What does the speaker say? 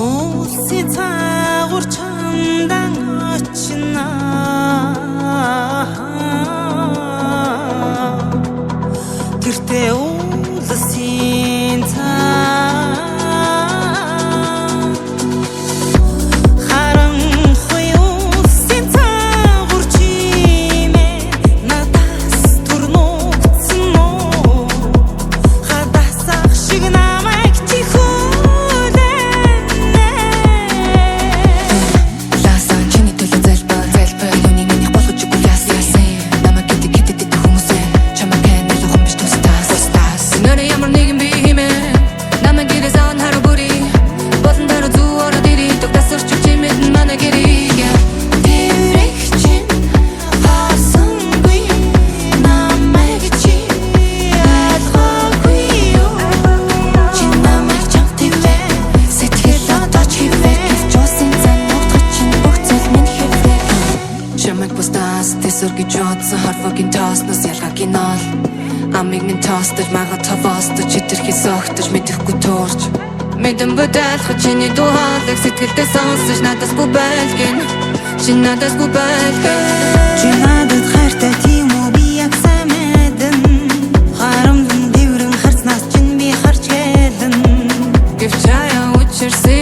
Улсын цаагуур чамдан очно гэртээ улсын харанхуй улсын цаагуур чимээ надаас төрнөгцөн үү хадасах шиг намайг чи Тэсүрги жодсон харвагийн тооснос ялгааг гинол амиг минь тоостож мага таваастаж читэрхий согтож мэдэхгүй туурч мэдэн бодолхо чиний дуалаг сэтгэлдээ сонсож надасгүй байлгин чи надасгүй байлгин чи надад хайртай тийм үү би яг сайн мэдэн харамдан дэврэн харцнаас чин би харж гэлэн гэвч аяа учирсан